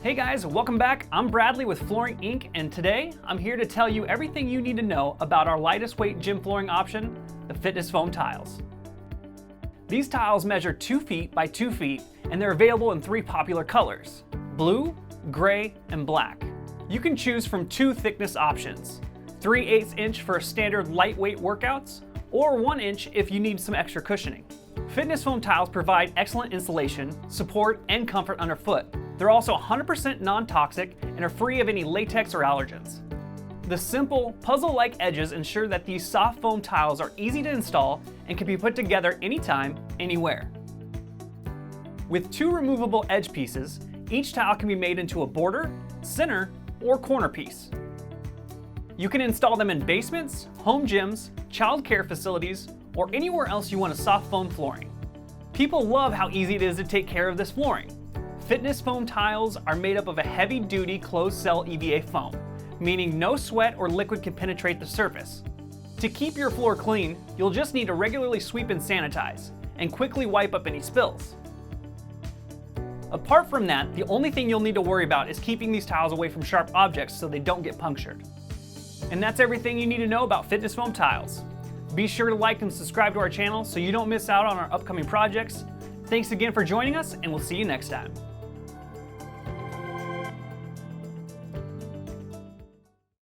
Hey guys, welcome back. I'm Bradley with Flooring Inc. and today I'm here to tell you everything you need to know about our lightest weight gym flooring option, the Fitness Foam tiles. These tiles measure 2 feet by 2 feet and they're available in 3 popular colors: blue, gray, and black. You can choose from 2 thickness options: 3/8 inch for standard lightweight workouts or 1 inch if you need some extra cushioning. Fitness Foam tiles provide excellent insulation, support, and comfort underfoot. They're also 100% non-toxic and are free of any latex or allergens. The simple, puzzle-like edges ensure that these soft foam tiles are easy to install and can be put together anytime, anywhere. With 2 removable edge pieces, each tile can be made into a border, center, or corner piece. You can install them in basements, home gyms, child care facilities, or anywhere else you want a soft foam flooring. People love how easy it is to take care of this flooring. Fitness Foam tiles are made up of a heavy-duty closed-cell EVA foam, meaning no sweat or liquid can penetrate the surface. To keep your floor clean, you'll just need to regularly sweep and sanitize, and quickly wipe up any spills. Apart from that, the only thing you'll need to worry about is keeping these tiles away from sharp objects so they don't get punctured. And that's everything you need to know about Fitness Foam tiles. Be sure to like and subscribe to our channel so you don't miss out on our upcoming projects. Thanks again for joining us, and we'll see you next time.